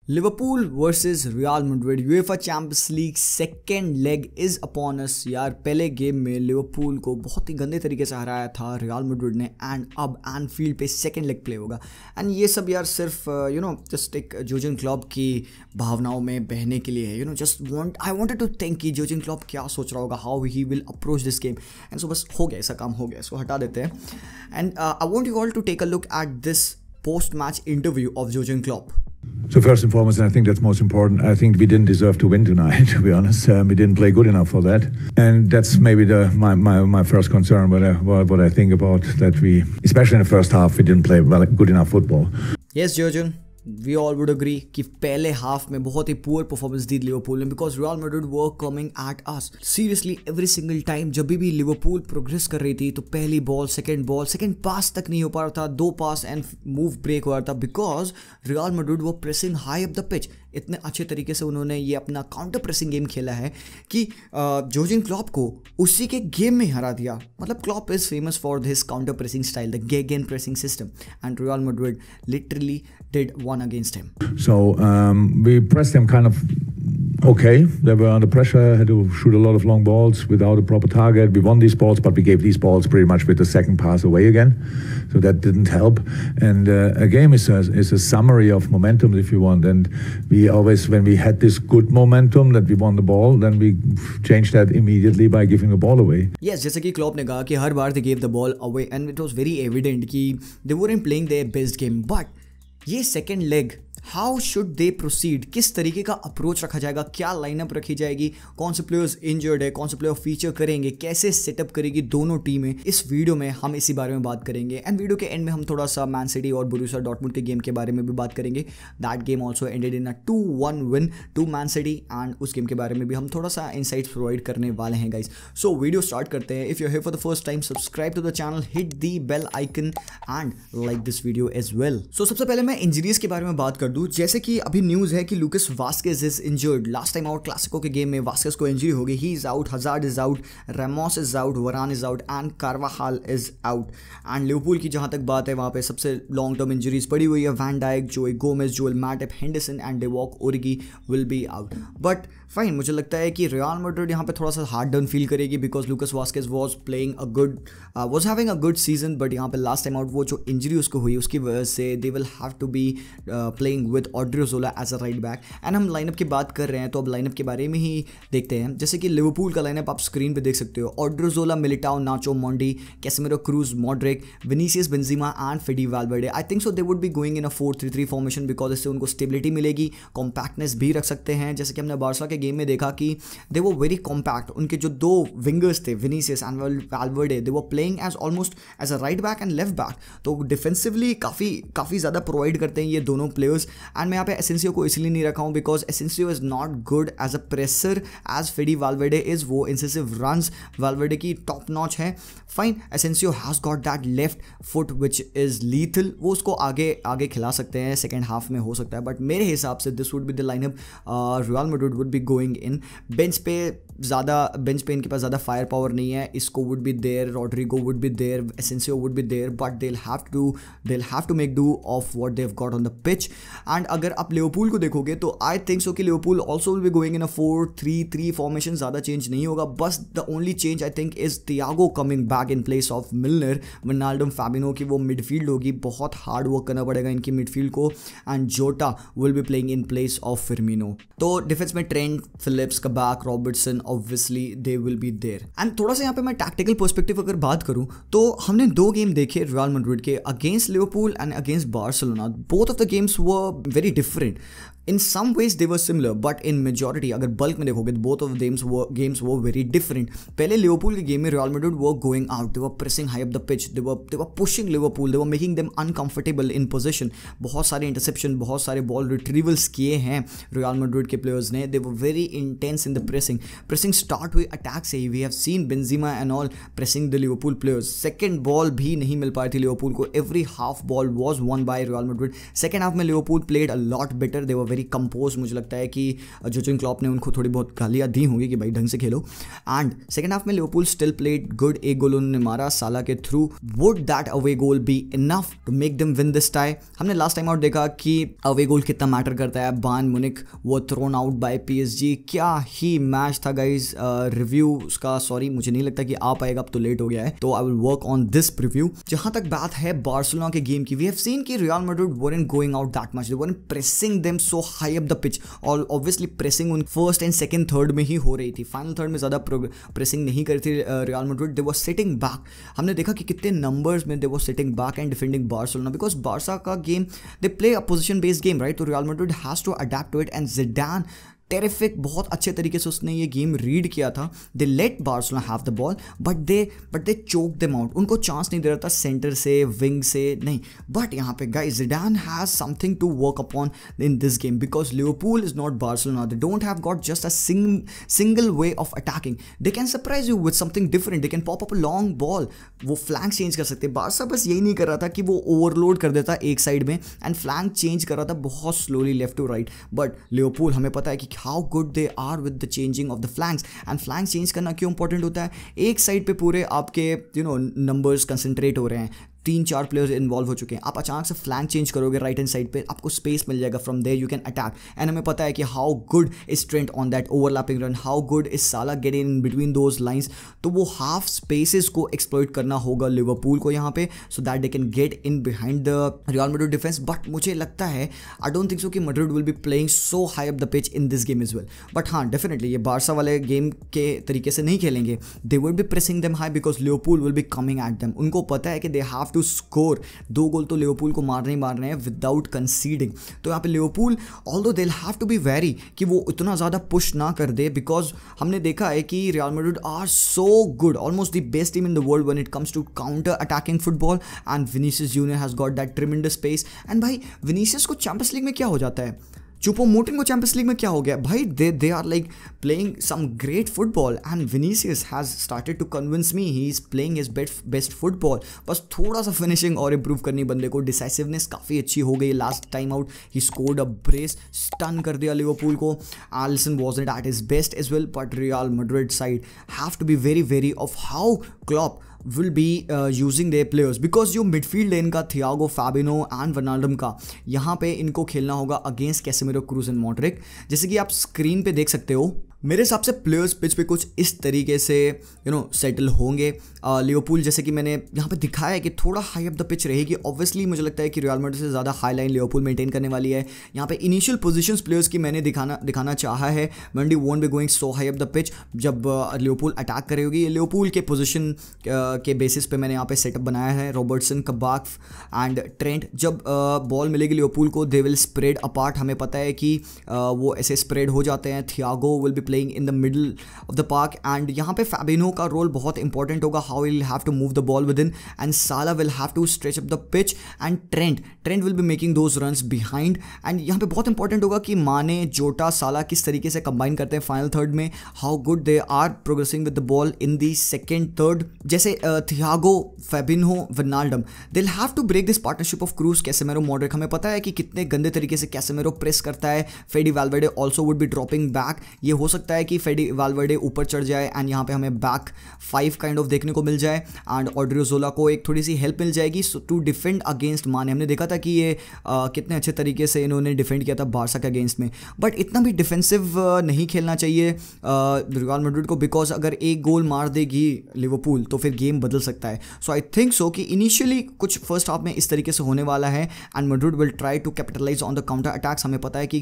Liverpool versus real Madrid UEFA champions league second leg is upon us. यार पहले game में Liverpool को बहुत ही गंदे तरीके से हराया था रियल मैड्रिड ने, एंड अब एनफील्ड पे सेकेंड लेग प्ले होगा। एंड ये सब यार सिर्फ जस्ट एक जोर्गन क्लॉप की भावनाओं में बहने के लिए है। आई वांटेड टू थिंक कि जोर्गन क्लॉप क्या सोच रहा होगा, how he will approach this game. And so बस हो गया, ऐसा काम हो गया, सो हटा देते हैं। And I want you all to take a look at this post match interview of Jurgen Klopp. So first and foremost, and I think that's most important, I think we didn't deserve to win tonight, to be honest. We didn't play good enough for that. And that's maybe my first concern, what I think about that we, especially in the first half, we didn't play good enough football. Yes, Jurgen. We all would agree कि पहले half में बहुत ही poor performance दी Liverpool ने, because Real Madrid were coming at us seriously every single time. जब भी Liverpool progress कर रही थी तो पहली बॉल, सेकंड पास तक नहीं हो पा रहा था, 2 पास एंड मूव ब्रेक हो रहा था, because Real Madrid were pressing high up the pitch. इतने अच्छे तरीके से उन्होंने ये अपना काउंटर प्रेसिंग गेम खेला है कि जोर्गन क्लॉप को उसी के गेम में हरा दिया। मतलब Klopp is famous for this counter pressing style, the gegen pressing system, and Real Madrid literally did one against him. So we pressed them kind of okay. They were under pressure, had to shoot a lot of long balls without a proper target. We won these balls, but we gave these balls pretty much with the second pass away again. So that didn't help. And a game is a summary of momentum, if you want. And we always, when we had this good momentum that we won the ball, then we changed that immediately by giving the ball away. Yes, जैसे कि Klopp ने कहा कि हर बार they gave the ball away, and it was very evident कि they weren't playing their best game. But ये second leg how should they proceed, किस तरीके का अप्रोच रखा जाएगा, क्या लाइनअप रखी जाएगी, कौन से प्लेयर्स इंजर्ड है, कौन से प्लेयर फीचर करेंगे, कैसे सेटअप करेगी दोनों टीमें, इस वीडियो में हम इसी बारे में बात करेंगे। एंड वीडियो के एंड में हम थोड़ा सा मैन सिटी और बोरुसिया डॉर्टमुंड के गेम के बारे में भी बात करेंगे। That game also ended in a 2-1 win to Man City, and उस गेम के बारे में भी हम थोड़ा सा इनसाइट्स प्रोवाइड करने वाले हैं गाइज। सो वीडियो स्टार्ट करते हैं। If you are here for the first time, subscribe to the channel, hit the bell icon and like this video as well. So सबसे पहले मैं इंजरीज के बारे में बात कर दूं। जैसे कि अभी न्यूज़ है कि Lucas Vazquez is injured. Last time out Clasico के गेम में वास्केज को इंजरी हो गई, he is out, Hazard is out, Ramos is out, Varane is out and Carvajal is out. And Liverpool की जहां तक बात है वहां पे सबसे लॉन्ग टर्म इंजरीज पड़ी हुई है। Van Dijk, Joe Gomez, Joel Matip, Henderson and Divock Origi will be out. But fine, मुझे लगता है कि रियल मैड्रिड यहाँ पे थोड़ा सा हार्ड डन फील करेगी, because Lucas Vazquez was having a good season, but यहाँ पे लास्ट टाइम आउट वो जो इंजरी उसको हुई उसकी वजह से they will have to be playing with Odriozola as a right back. And हम लाइनअप की बात कर रहे हैं तो अब लाइनअप के बारे में ही देखते हैं। जैसे कि लिवरपूल का लाइनअप आप स्क्रीन पे देख सकते हो। Odriozola, Militao, Nacho, Mendy, Casemiro, Kroos, Modric, Vinicius, Benzema and Fede Valverde. I think so they would be going in a 4-3-3 formation, because इससे उनको स्टेबिलिटी मिलेगी, कॉम्पैक्टनेस भी रख सकते हैं। जैसे कि हमने बार्सा के गेम में देखा कि दे वो वेरी कॉम्पैक्ट। उनके जो 2 विंगर्स थे, विनीसियस एंड वाल्वर्डे, दे वो playing as almost as a right back and left back, तो डिफेंसिवली काफ़ी ज़्यादा प्रोवाइड करते हैं ये दोनों प्लेयर्स। एंड मैं यहाँ पे एसेंसियो को इसलिए नहीं रखा हूँ because Asensio is not good as a presser as Fede Valverde is. वो इंसेसिव रन्स वाल्वर्डे की टॉप नॉच है। Fine, Asensio has got that left foot which is lethal, वो उसको आगे खिला सकते हैं, सेकेंड हाफ में हो सकता है। बट मेरे हिसाब से this would be the lineup Real Madrid would be going in. Bench पे इनके पास ज़्यादा फायर पावर नहीं है। Isco would be there, Rodrygo would be there, Asensio would be there, but they will have to make do of what they have got on the pitch. And अगर आप Liverpool को देखोगे तो आई think so कि Liverpool also will be going in a 4-3-3 formation. ज़्यादा change नहीं होगा, बस the only change I think is Thiago coming back in place of Milner, Wijnaldum, Fabinho की वो मिडफील्ड होगी। बहुत हार्ड वर्क करना पड़ेगा इनकी मिडफील्ड को, and Jota will be playing in place of Firmino. तो डिफेंस में Trent, Phillips, Kabak, Robertson, obviously they will be there. And थोड़ा सा यहाँ पे मैं टैक्टिकल पर्सपेक्टिव अगर बात करूँ तो हमने 2 गेम देखे रियल मैड्रिड के, against Liverpool and against Barcelona. Both of the games were very different. In some ways they were similar, but in majority अगर बल्क में देखोगे तो both of the games were very different. पहले Liverpool के game में real Madrid were going out, they were pressing high up the pitch, they were pushing Liverpool, they were making them uncomfortable in possession. बहुत सारे interception, बहुत सारे ball रिट्रीवल्स किए हैं real Madrid के प्लेयर्स ने। they were very intense in the pressing start हुई attack से ही। we have seen Benzema and all pressing the Liverpool players. Second ball भी नहीं मिल पाई थी लिवरपूल को, every half ball was won by Real Madrid. Second half में Liverpool Liverpool played a lot better, they were very compose. मुझे लगता है कि Jurgen Klopp ने उनको थोड़ी बहुत गालियाँ दी होंगी कि भाई ढंग से खेलो। एंड सेकंड हाफ में लिवरपूल स्टिल प्लेड गुड, एक गोल उन्होंने मारा साला के through. Would that away goal be enough to make them win this tie? हमने लास्ट टाइम आउट देखा कि अवे गोल कितना मैटर करता है। बायर्न म्यूनिख वो थ्रोन आउट बाय पीएसजी, क्या ही मैच था गाइज। रिव्यू उसका सॉरी मुझे नहीं लगता कि आ पाएगा, अब तो लेट हो गया है, तो I will work on this preview. जहां तक बात है बार्सिलोना के गेम की, वी हैव सीन कि Real Madrid weren't going out that much, they weren't pressing them so high up the pitch, और obviously pressing उन फर्स्ट एंड सेकंड थर्ड में ही हो रही थी, फाइनल थर्ड में ज़्यादा प्रेसिंग नहीं करी थी Real Madrid. They were sitting back. हमने देखा कि कितने नंबर्स में they were sitting back and defending Barcelona, because Barca का game they play a position based game right, तो Real Madrid has to adapt to it. And Zidane terrific, बहुत अच्छे तरीके से उसने ये गेम रीड किया था। They let Barcelona have the ball but they choke them out, उनको चांस नहीं दे रहा था सेंटर से, विंग से नहीं। बट यहाँ पे guys Zidane has something to work upon in this game, because Liverpool is not Barcelona, they don't have got just a single way of attacking, they can surprise you with something different, they can pop up a long ball, वो flank change कर सकते हैं। Barca बस यही नहीं कर रहा था कि वो ओवरलोड कर देता एक साइड में एंड फ्लैंक चेंज कर रहा था बहुत slowly left to right. But Liverpool हमें पता है कि how good they are with the changing of the flanks, and flanks change करना क्यों इंपॉर्टेंट होता है? एक साइड पे पूरे आपके नंबर्स कंसंट्रेट हो रहे हैं, 3-4 प्लेयर्स इन्वॉल्व हो चुके हैं, आप अचानक से फ्लैंक चेंज करोगे राइट हैंड साइड पे, आपको स्पेस मिल जाएगा, from there you can attack. And हमें पता है कि how good is Trent on that overlapping run, how good is Salah get in between those lines, तो वो हाफ स्पेसेस को एक्सप्लॉइट करना होगा लिवरपूल को यहाँ पे, सो that they can get in behind the real Madrid defence. But मुझे लगता है आई डोंट थिंक सो कि Madrid will be playing so high up the pitch in this game is well. But हाँ definitely ये Barca वाले game के तरीके से नहीं खेलेंगे, दे will B pressing them high because Liverpool will be coming at them. उनको पता है कि दे हैव टू स्कोर, 2 गोल तो लिवरपूल को मारने ही मारने हैं विदाउट कंसीडिंग। तो यहाँ पे Liverpool although they will have to be very कि वो इतना ज़्यादा पुश ना कर दे, बिकॉज हमने देखा है कि Real Madrid are so good, almost the best team in the world when it comes to counter attacking football, and Vinicius Junior has got that tremendous space. And भाई विनीसियस को Champions League में क्या हो जाता है, चुपोमोटिंग को Champions League में क्या हो गया भाई, they are like playing some great football, and Vinicius has started to convince me he is playing his best football. बस थोड़ा सा फिनिशिंग और इंप्रूव करनी बंदे को, डिसाइसिवनेस काफ़ी अच्छी हो गई। Last time out he scored a brace, stun कर दिया लिवरपूल को। Alisson wasn't at his best as well, but Real Madrid side have to be very very of how Klopp will be using their players, because जो midfield है इनका Thiago, फैबिनो and वर्नाल्डम का, यहाँ पे इनको खेलना होगा against Casemiro, cruise and Modric. जैसे कि आप स्क्रीन पे देख सकते हो, मेरे हिसाब से प्लेयर्स पिच पे कुछ इस तरीके से सेटल होंगे। लिवरपूल जैसे कि मैंने यहाँ पे दिखाया है कि थोड़ा हाई अप द पिच रहेगी। ऑब्वियसली मुझे लगता है कि रियल मैड्रिड से ज़्यादा हाई लाइन लिवरपूल मेंटेन करने वाली है। यहाँ पे इनिशियल पोजीशंस प्लेयर्स की मैंने दिखाना चाहा है। Mendy won't be going so high up the pitch जब लिवरपूल अटैक करेगी। लिवरपूल के पोजीशन के बेसिस पे मैंने यहाँ पे सेटअप बनाया है। रॉबर्टसन, कबाक एंड ट्रेंट, जब बॉल मिलेगी लिवरपूल को दे विल स्प्रेड अपार्ट। हमें पता है कि वो ऐसे स्प्रेड हो जाते हैं। Thiago will be playing in the middle of the park, and यहाँ पे फैबिनो का रोल बहुत इंपॉर्टेंट होगा, how will have to move the ball within, and Salah will have to stretch up the pitch, and Trent will be making those runs behind. And यहाँ पे बहुत important होगा कि माने, जोटा, साला किस तरीके से कंबाइन करते हैं फाइनल थर्ड में, how good they are progressing with the ball in the second third. जैसे Thiago, Fabinho, Wijnaldum, they will have to break this partnership of Kroos, Casemiro, Modric. हमें पता है कि कितने गंदे तरीके से कैसेमेरो प्रेस करता है। फेडी Valverde also would be dropping back, ये हो सकता है कि फेडी वाल्वर्डे ऊपर चढ़ जाए एंड यहाँ पे हमें बैक 5 काइंड ऑफ देखने को मिल जाए, एंड ऑड्रियोजोला को एक थोड़ी सी हेल्प मिल जाएगी टू डिफेंड अगेंस्ट माने। हमने देखा था कि ये कितने अच्छे तरीके से इन्होंने डिफेंड किया था बार्सा के अगेंस्ट में, बट इतना भी डिफेंसिव नहीं खेलना चाहिए रियल मैड्रिड को, बिकॉज अगर एक गोल मार देगी लिवरपूल तो फिर गेम बदल सकता है। सो आई थिंक सो कि इनिशियली कुछ फर्स्ट हाफ में इस तरीके से होने वाला है, and Madrid will try to capitalise on the counter attacks. हमें पता है कि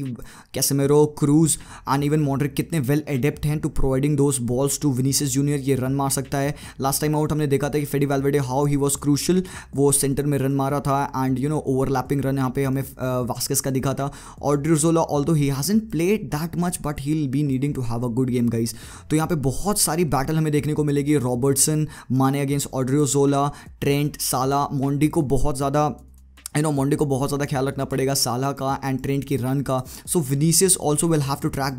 Casemiro, Kroos and even Modric कितने वेल एडेप्ट हैं to providing those balls to Vinicius Junior. ये रन मार सकता है। लास्ट टाइम आउट हमने देखा था कि फेडी Valverde how he was crucial, वो सेंटर में रन मारा था, एंड ओवरलैपिंग रन यहाँ पे हमें वास्केस का दिखा था। Odriozola although he hasn't played that much but he will be needing to have a good game guys. तो यहाँ पे बहुत सारी बैटल हमें देखने को मिलेगी। रॉबर्टसन, माने अगेंस्ट ऑड्रियोजोला, ट्रेंट, साला, मोंडी को बहुत ज़्यादा मोंडे को बहुत ज़्यादा ख्याल रखना पड़ेगा साला का एंड ट्रेंट की रन का. So Vinicius also will have to track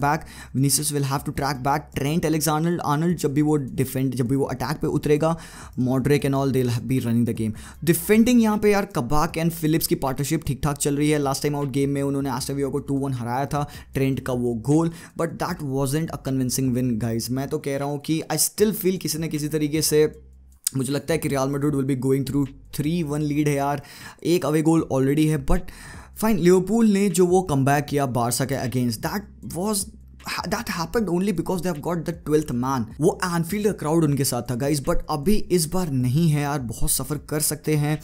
back. Trent Alexander Arnold जब भी वो अटैक पे उतरेगा, Modric and all they will be running the game. Defending यहाँ पे यार कबाक एंड फिलिप्स की पार्टनरशिप ठीक ठाक चल रही है. लास्ट टाइम आउट गेम में उन्होंने एस्टन विला को 2-1 हराया था, ट्रेंट का वो goal, but that wasn't a convincing win guys. मैं तो कह रहा हूँ कि आई स्टिल फील किसी न किसी तरीके से मुझे लगता है कि Real Madrid will be going through. 3-1 lead है यार, एक अवे गोल ऑलरेडी है, बट फाइन. लिवरपूल ने जो वो कमबैक किया बारसा के against, that happened only because they have got the 12th man. वो एनफील्ड क्राउड उनके साथ था गाइज, बट अभी इस बार नहीं है यार. बहुत सफ़र कर सकते हैं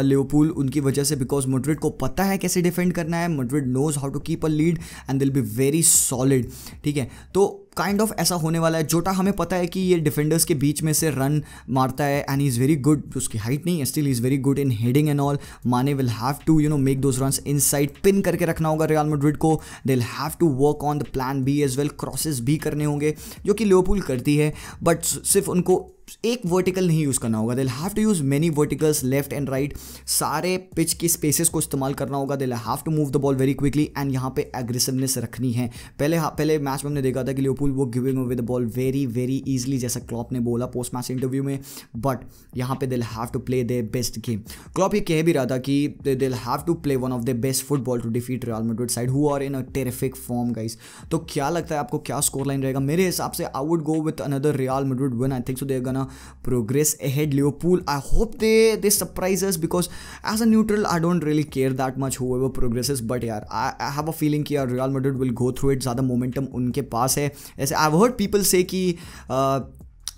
लिवरपूल उनकी वजह से, बिकॉज मैड्रिड को पता है कैसे डिफेंड करना है. Madrid knows how to keep a lead and they'll be very solid. ठीक है, तो काइंड ऑफ ऐसा होने वाला है. जोटा हमें पता है कि ये डिफेंडर्स के बीच में से रन मारता है and he is very good. उसकी हाइट नहीं है, still he is very good in heading and all. माने will have to make those runs inside, pin करके रखना होगा रियल मैड्रिड को. They will have to work on the plan B as well. Crosses भी करने होंगे जो कि लिवरपूल करती है, बट सिर्फ उनको एक वर्टिकल नहीं यूज़ करना होगा. They will have to use many verticals left and right. सारे पिच की स्पेसेस को इस्तेमाल करना होगा. They will have to move the ball very quickly and यहाँ पे एग्रेसिवनेस रखनी है. पहले मैच में हमने देखा था कि लिवरपूल वो giving away the ball very very easily, जैसा क्लॉप ने बोला पोस्ट मैच इंटरव्यू में, बट यहाँ पे they will have to play their best game. Klopp ये कह भी रहा था कि they will have to play one of the best football to defeat Real Madrid side who are in a terrific form guys. तो क्या लगता है आपको, क्या स्कोर लाइन रहेगा? मेरे हिसाब से I would go with another Real Madrid win. I think so they are gonna progress ahead Liverpool. I hope they surprise us, because as a neutral I don't really care that much whoever progresses, but यार I have a feeling कि यार Real Madrid will go through it. ज़्यादा momentum उनके पास है. ऐसे I've heard people say कि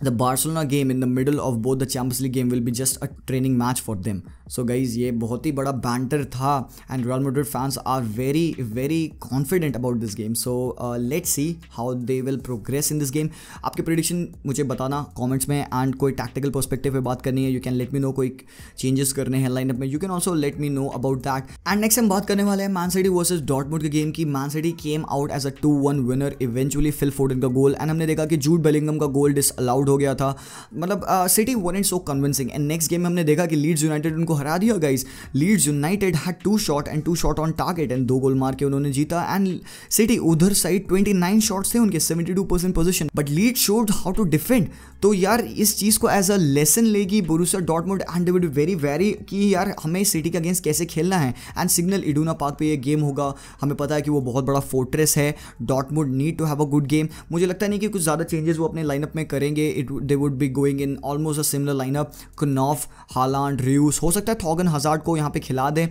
the Barcelona game in the middle of both the Champions League game will be just a training match for them. So guys, ये बहुत ही बड़ा banter था and Real Madrid fans are very very confident about this game. So let's see how they will progress in this game. आपके prediction मुझे बताना comments में, and कोई tactical perspective पे बात करनी है you can let me know. कोई changes करने हैं lineup में you can also let me know about that. And next हम बात करने वाले हैं Man City versus Dortmund के game की. Man City came out as a 2-1 winner eventually. Phil Foden का goal, and हमने देखा कि जूड बेलिंगम का goal disallowed हो गया था. मतलब City weren't so convincing. And next game में हमने देखा कि लीड्स यूनाइटेड उनको हरा दिया guys. Leeds United had 2 shot and 2 shot on target and 2 goal मार के उन्होंने जीता. एंड सिटी उधर साइड 29 शॉट्स थे उनके, 72% possession, but Leeds showed how to defend. तो यार इस चीज़ को एज अ लेसन लेगी Borussia Dortmund and they will B very very कि यार हमें सिटी के अगेंस्ट कैसे खेलना है. एंड सिग्नल इडूना पार्क पे ये गेम होगा. हमें पता है कि वो बहुत बड़ा फोर्ट्रेस है. Dortmund need to have a good game. मुझे लगता नहीं कि कुछ ज़्यादा चेंजेस वो अपने लाइनअप में करेंगे. They would be going in almost a similar lineup. Knauff, Haaland, Reus, हो सकता है थॉगन हजार्ड को यहाँ पे खिला दें.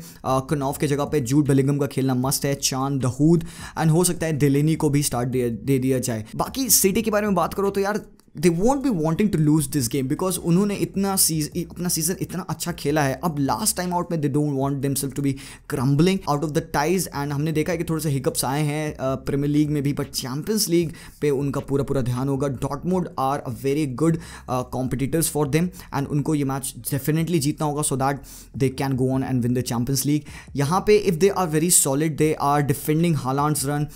कनॉफ के जगह पे जूड बेलिंगम का खेलना मस्ट है. चांद, दहूद, एंड हो सकता है दिलेनी को भी स्टार्ट दे दिया जाए. बाकी सिटी के बारे में बात करो तो यार they won't be wanting to lose this game because उन्होंने अपना सीजन इतना अच्छा खेला है. अब लास्ट टाइम आउट में they don't want themselves to be crumbling out of the ties. And हमने देखा है कि थोड़े से हिकअप्स आए हैं प्रीमियर लीग में भी, बट चैंपियंस लीग पे उनका पूरा ध्यान होगा. Dortmund are a very good competitors for them and उनको ये मैच डेफिनेटली जीतना होगा so that they can go on and win the Champions League. यहाँ पे if they are very solid, they are defending Haaland's run.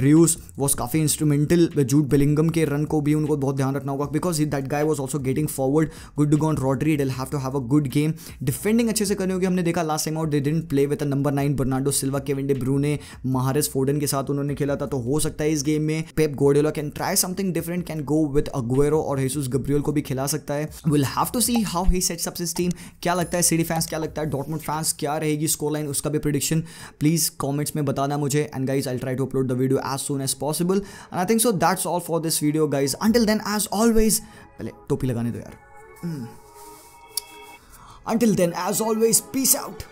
Reus was काफ़ी instrumental. Jude Bellingham के run को भी उनको बहुत ध्यान रखना होगा because that guy was also getting forward. Gundogan, Rodri, they'll have to have a good game. Defending अच्छे से करनी होगी. हमने देखा last time out they didn't play with a number 9 Bernardo Silva, Kevin De Bruyne, Mahrez, Foden के साथ उन्होंने खेला था. तो हो सकता है इस गेम में Pep Guardiola can try something different, can go with Aguero और Jesus Gabriel को भी खिला सकता है. We'll have to see how he sets up his team. क्या लगता है City fans, क्या लगता है Dortmund fans, क्या रहेगी स्कोर लाइन, उसका भी प्रेडिक्शन प्लीज कमेंट्स में बताना मुझे. And guys I'll try to upload the video as soon as possible. And I think so that's all for this video guys. Until then, as always, पहले टोपी लगाने दो यार. Until then, as always, peace out.